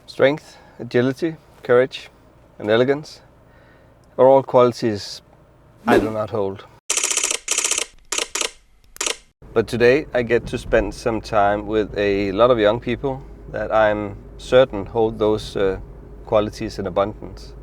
Strength, agility, courage and elegance are all qualities I do not hold. But today I get to spend some time with a lot of young people that I'm certain hold those qualities in abundance.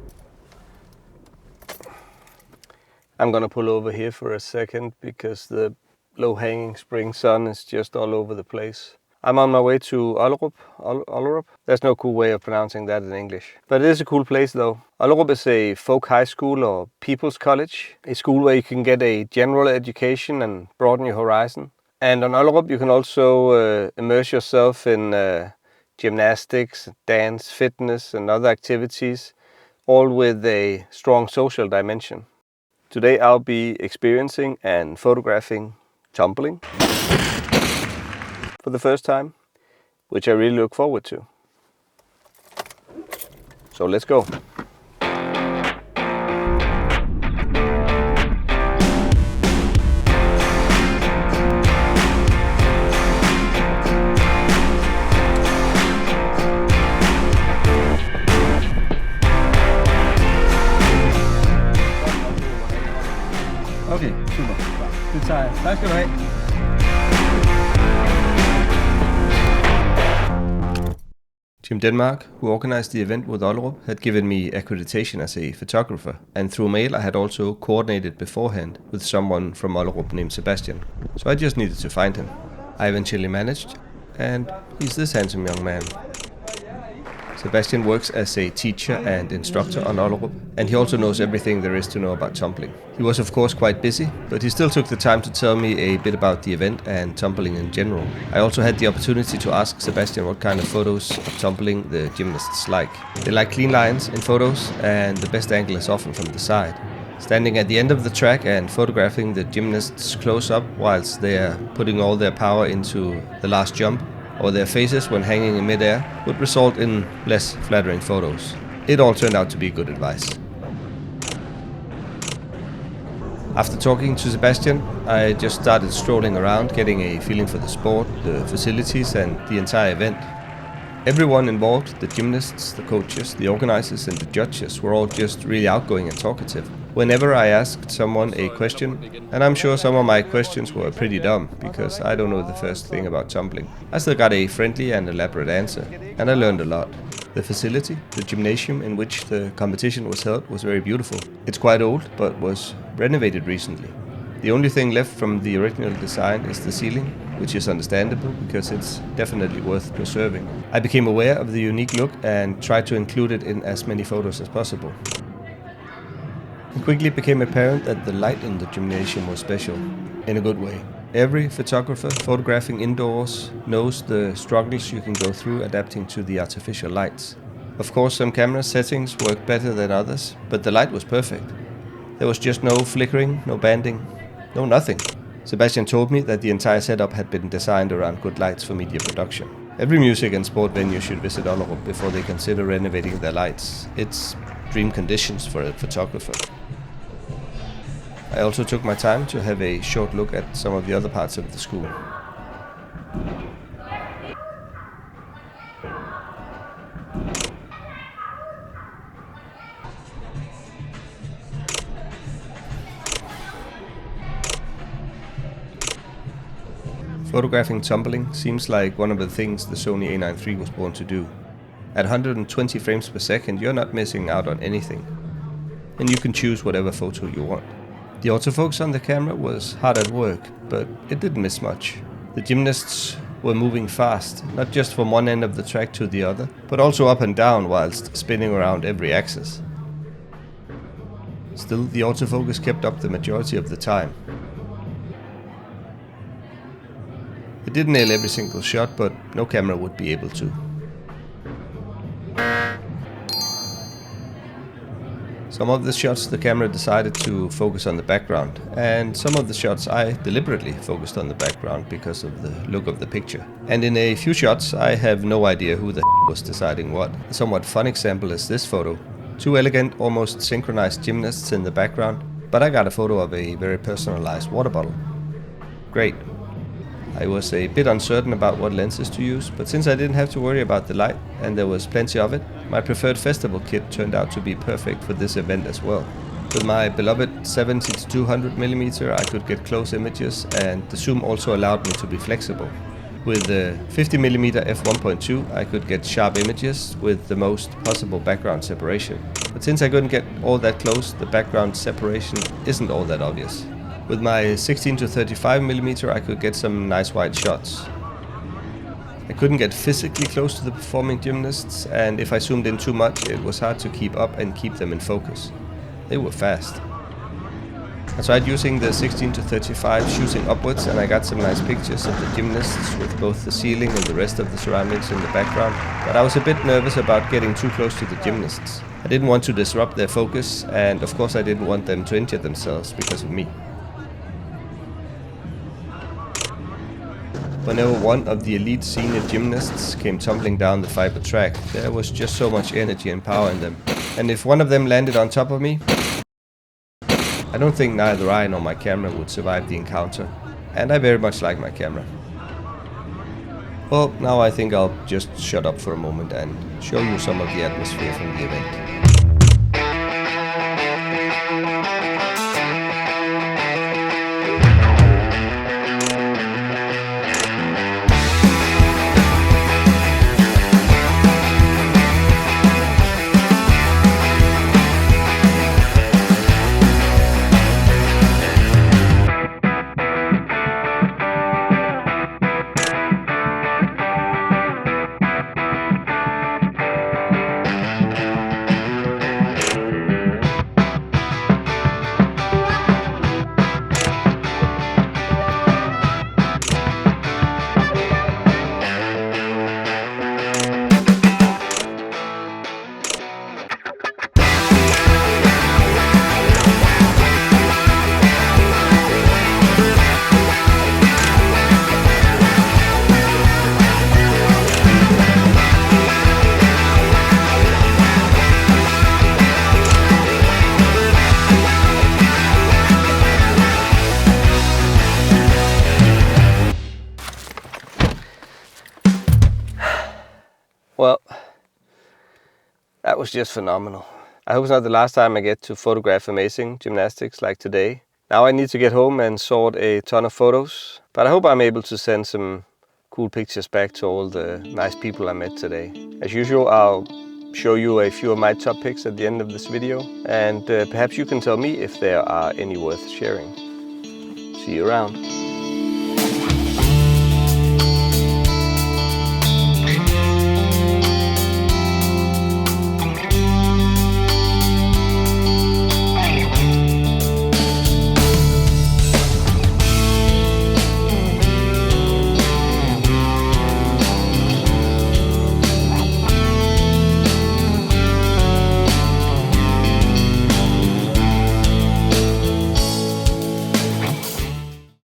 I'm gonna pull over here for a second because the low-hanging spring sun is just all over the place. I'm on my way to Ollerup. There's no cool way of pronouncing that in English. But it is a cool place though. Ollerup is a folk high school or people's college, a school where you can get a general education and broaden your horizon. And on Ollerup you can also immerse yourself in gymnastics, dance, fitness and other activities, all with a strong social dimension. Today I'll be experiencing and photographing tumbling for the first time, which I really look forward to. So let's go. Okay, super. Good sejr. Tak skal du have. Gym Denmark, who organized the event with Ollerup, had given me accreditation as a photographer, and through mail I had also coordinated beforehand with someone from Ollerup named Sebastian. So I just needed to find him. I eventually managed, and he's this handsome young man. Sebastian works as a teacher and instructor on Ollerup, and he also knows everything there is to know about tumbling. He was of course quite busy, but he still took the time to tell me a bit about the event and tumbling in general. I also had the opportunity to ask Sebastian what kind of photos of tumbling the gymnasts like. They like clean lines in photos, and the best angle is often from the side. Standing at the end of the track and photographing the gymnasts close up whilst they are putting all their power into the last jump, or their faces when hanging in midair, would result in less flattering photos. It all turned out to be good advice. After talking to Sebastian, I just started strolling around, getting a feeling for the sport, the facilities and the entire event. Everyone involved, the gymnasts, the coaches, the organizers and the judges were all just really outgoing and talkative. Whenever I asked someone a question, and I'm sure some of my questions were pretty dumb because I don't know the first thing about tumbling, I still got a friendly and elaborate answer, and I learned a lot. The facility, the gymnasium in which the competition was held, was very beautiful. It's quite old, but was renovated recently. The only thing left from the original design is the ceiling, which is understandable because it's definitely worth preserving. I became aware of the unique look and tried to include it in as many photos as possible. It quickly became apparent that the light in the gymnasium was special, in a good way. Every photographer photographing indoors knows the struggles you can go through adapting to the artificial lights. Of course, some camera settings worked better than others, but the light was perfect. There was just no flickering, no banding, no nothing. Sebastian told me that the entire setup had been designed around good lights for media production. Every music and sport venue should visit Ollerup before they consider renovating their lights. It's dream conditions for a photographer. I also took my time to have a short look at some of the other parts of the school. Photographing tumbling seems like one of the things the Sony A9III was born to do. At 120 frames per second, you're not missing out on anything. And you can choose whatever photo you want. The autofocus on the camera was hard at work, but it didn't miss much. The gymnasts were moving fast, not just from one end of the track to the other, but also up and down whilst spinning around every axis. Still, the autofocus kept up the majority of the time. It didn't nail every single shot, but no camera would be able to. Some of the shots the camera decided to focus on the background, and some of the shots I deliberately focused on the background because of the look of the picture. And in a few shots I have no idea who the was deciding what. A somewhat fun example is this photo. Two elegant, almost synchronized gymnasts in the background, but I got a photo of a very personalized water bottle. Great. I was a bit uncertain about what lenses to use, but since I didn't have to worry about the light and there was plenty of it, my preferred festival kit turned out to be perfect for this event as well. With my beloved 70 to 200mm I could get close images, and the zoom also allowed me to be flexible. With the 50mm f1.2 I could get sharp images with the most possible background separation. But since I couldn't get all that close, the background separation isn't all that obvious. With my 16 to 35mm I could get some nice wide shots. I couldn't get physically close to the performing gymnasts, and if I zoomed in too much it was hard to keep up and keep them in focus. They were fast. I tried using the 16 to 35 shooting upwards, and I got some nice pictures of the gymnasts with both the ceiling and the rest of the surroundings in the background, but I was a bit nervous about getting too close to the gymnasts. I didn't want to disrupt their focus, and of course I didn't want them to injure themselves because of me. Whenever one of the elite senior gymnasts came tumbling down the fiber track, there was just so much energy and power in them. And if one of them landed on top of me, I don't think neither I nor my camera would survive the encounter, and I very much like my camera. Well, now I think I'll just shut up for a moment and show you some of the atmosphere from the event. Well, that was just phenomenal. I hope it's not the last time I get to photograph amazing gymnastics like today. Now I need to get home and sort a ton of photos, but I hope I'm able to send some cool pictures back to all the nice people I met today. As usual, I'll show you a few of my top picks at the end of this video, and perhaps you can tell me if there are any worth sharing. See you around.